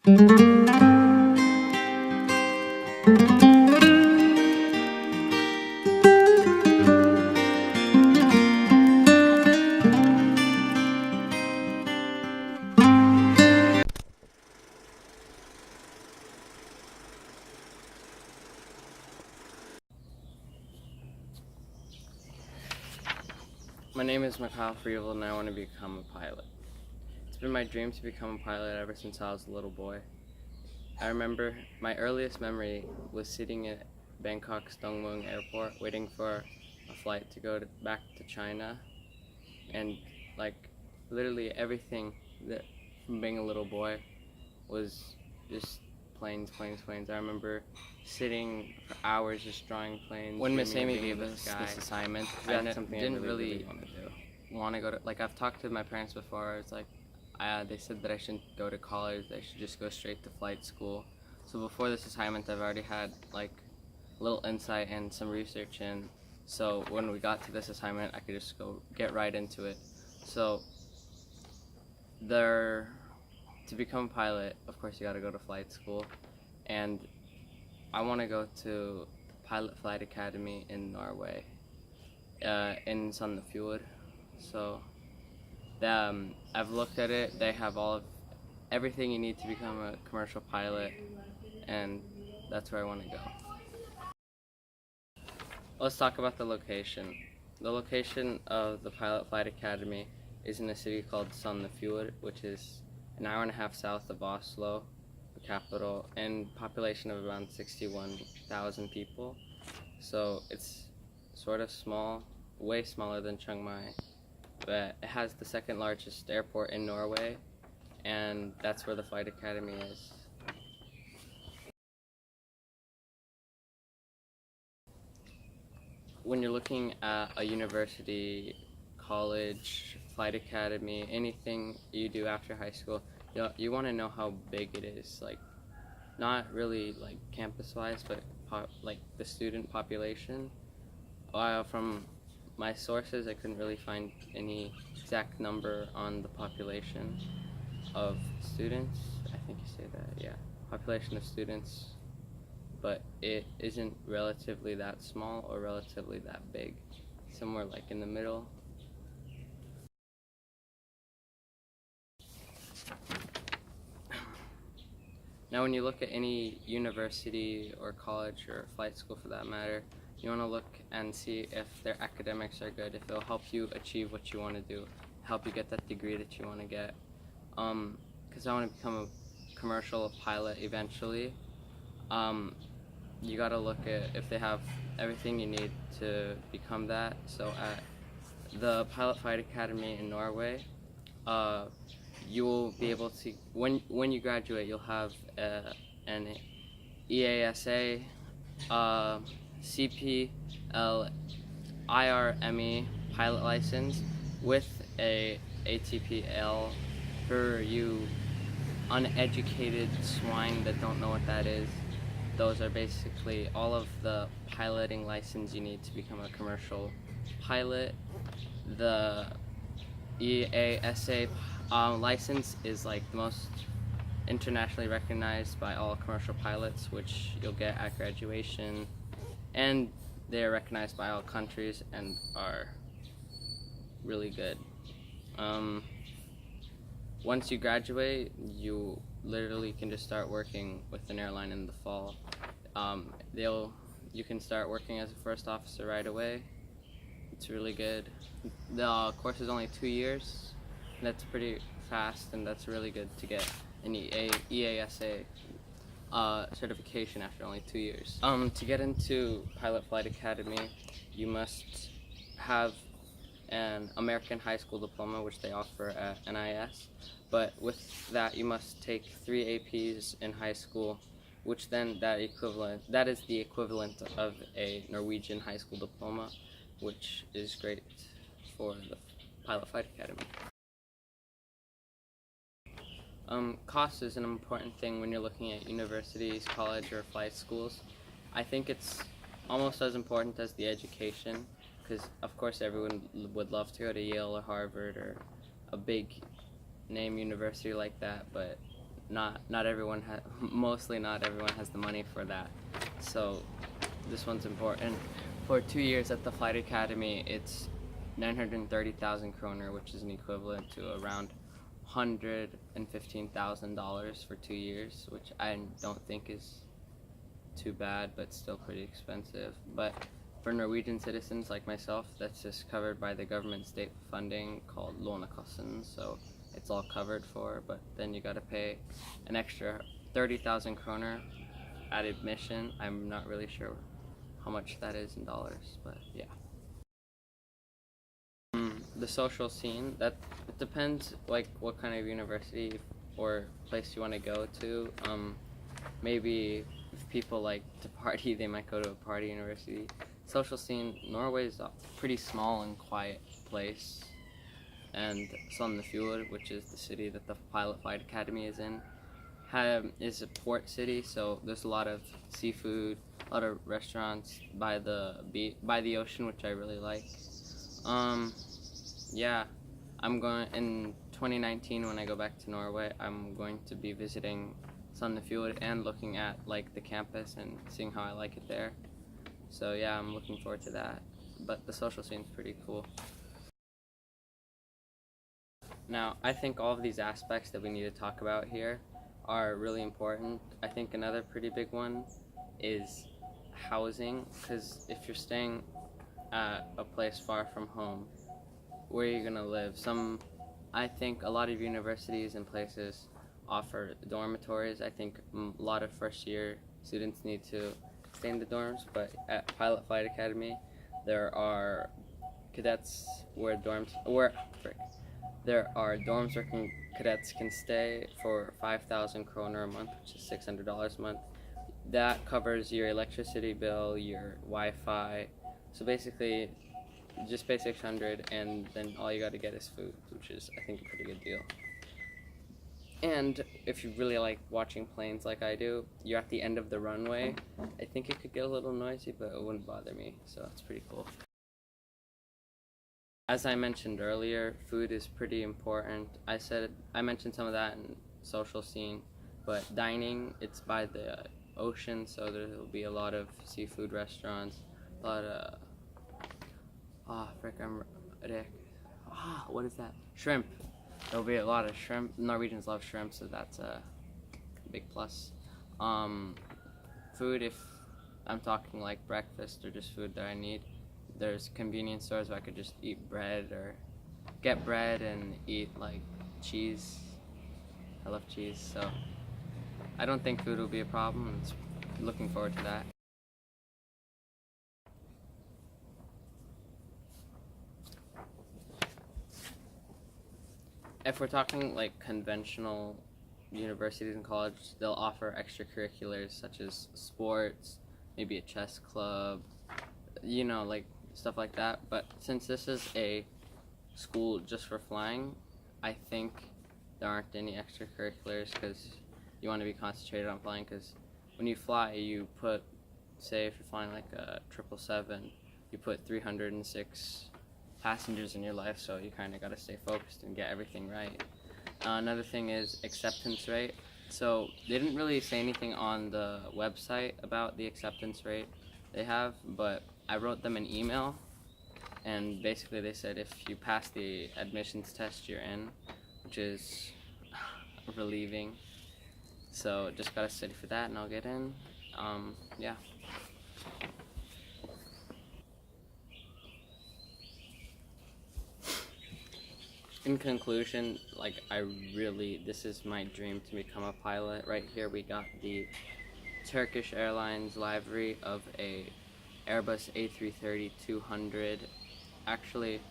My name is Mikhail Frevel and I want to become a pilot. It's been my dream to become a pilot ever since I was a little boy. I remember my earliest memory was sitting at Bangkok's Dongmueong Airport waiting for a flight to go back to China, and like literally everything that from being a little boy was just planes, planes, planes. I remember sitting for hours just drawing planes. When Miss Amy gave us this assignment, I didn't really want to go to, like, I've talked to my parents before. It's like, they said that I shouldn't go to college, I should just go straight to flight school. So before this assignment, I've already had like a little insight and some research in. So when we got to this assignment, I could just go get right into it. So to become a pilot, of course, you got to go to flight school, and I want to go to Pilot Flight Academy in Norway, in Sandefjord. So I've looked at it. They have everything you need to become a commercial pilot, and that's where I want to go. Let's talk about the location. The location of the Pilot Flight Academy is in a city called Sandefjord, which is an hour and a half south of Oslo, the capital, and population of around 61,000 people. So it's sort of small, way smaller than Chiang Mai, but it has the second largest airport in Norway, and that's where the flight academy is. When you're looking at a university, college, flight academy, anything you do after high school, you want to know how big it is. Like, not really like campus-wise, but like the student population. From my sources, I couldn't really find any exact number on the population of students. I think you say that, yeah. Population of students, but it isn't relatively that small or relatively that big. Somewhere like in the middle. Now, when you look at any university or college or flight school for that matter, you want to look and see if their academics are good, if it'll help you achieve what you want to do, help you get that degree that you want to get. Because I want to become a commercial pilot eventually. You got to look at if they have everything you need to become that. So at the Pilot Flight Academy in Norway, you will be able to, when you graduate, you'll have an EASA, CPL, IRME pilot license with a ATPL. For you uneducated swine that don't know what that is, those are basically all of the piloting license you need to become a commercial pilot. The EASA license is like the most internationally recognized by all commercial pilots, which you'll get at graduation, and they are recognized by all countries and are really good. Once you graduate, you literally can just start working with an airline in the fall. You can start working as a first officer right away. It's really good. The course is only 2 years. That's pretty fast, and that's really good to get an EASA certification after only 2 years. To get into Pilot Flight Academy, you must have an American high school diploma, which they offer at NIS. But with that, you must take 3 APs in high school, which then that is the equivalent of a Norwegian high school diploma, which is great for the Pilot Flight Academy. Cost is an important thing when you're looking at universities, college, or flight schools. I think it's almost as important as the education, because of course everyone would love to go to Yale or Harvard or a big name university like that, but not everyone mostly not everyone has the money for that. So this one's important. For 2 years at the flight academy, it's 930,000 kroner, which is an equivalent to around $115,000 for 2 years, which I don't think is too bad, but still pretty expensive. But for Norwegian citizens like myself, that's just covered by the government state funding called Lånekassen, so it's all covered for. But then you got to pay an extra 30,000 kroner at admission. I'm not really sure how much that is in dollars, but yeah. The social scene, that it depends like what kind of university or place you want to go to. Maybe if people like to party, they might go to a party university. Social scene, Norway is a pretty small and quiet place, and Sandefjord, which is the city that the Pilot Flight Academy is in, is a port city, so there's a lot of seafood, a lot of restaurants by the ocean, which I really like. Yeah, I'm going in 2019 when I go back to Norway. I'm going to be visiting Sandefjord and looking at like the campus and seeing how I like it there. So yeah, I'm looking forward to that. But the social scene's pretty cool. Now, I think all of these aspects that we need to talk about here are really important. I think another pretty big one is housing, because if you're staying at a place far from home, where are you gonna live? I think a lot of universities and places offer dormitories. I think a lot of first year students need to stay in the dorms, but at Pilot Flight Academy, there are cadets where there are dorms where cadets can stay for 5,000 kroner a month, which is $600 a month. That covers your electricity bill, your Wi-Fi. So basically, just pay 600, and then all you got to get is food, which is, I think, a pretty good deal. And if you really like watching planes like I do, you're at the end of the runway. I think it could get a little noisy, but it wouldn't bother me, so it's pretty cool. As I mentioned earlier, food is pretty important. I mentioned some of that in social scene, but dining, it's by the ocean, so there will be a lot of seafood restaurants, a lot of what is that? Shrimp. There'll be a lot of shrimp. Norwegians love shrimp, so that's a big plus. Food, if I'm talking like breakfast or just food that I need, there's convenience stores where I could just eat bread or get bread and eat like cheese. I love cheese, so I don't think food will be a problem. Looking forward to that. If we're talking like conventional universities and college, they'll offer extracurriculars such as sports, maybe a chess club, like stuff like that. But since this is a school just for flying, I think there aren't any extracurriculars, because you want to be concentrated on flying, because when you fly, you put, say if you're flying like a 777, you put 306 passengers in your life, so you kind of got to stay focused and get everything right. Another thing is acceptance rate. So they didn't really say anything on the website about the acceptance rate they have, but I wrote them an email, and basically they said if you pass the admissions test, you're in, which is relieving. So just gotta study for that and I'll get in. Yeah. In conclusion, this is my dream to become a pilot. Right here we got the Turkish Airlines livery of a Airbus A330-200. Actually,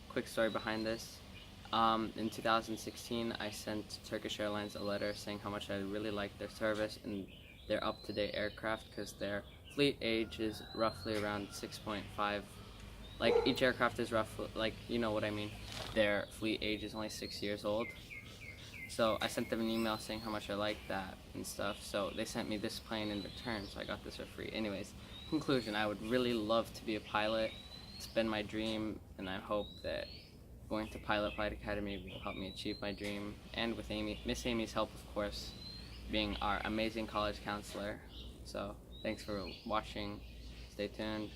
quick story behind this. In 2016, I sent Turkish Airlines a letter saying how much I really liked their service and their up-to-date aircraft, because their fleet age is roughly around 6.5. Like, each aircraft is roughly, you know what I mean. Their fleet age is only 6 years old. So I sent them an email saying how much I liked that and stuff. So they sent me this plane in return, so I got this for free. Anyways, conclusion, I would really love to be a pilot. It's been my dream, and I hope that going to Pilot Flight Academy will help me achieve my dream. And with Miss Amy's help, of course, being our amazing college counselor. So thanks for watching. Stay tuned.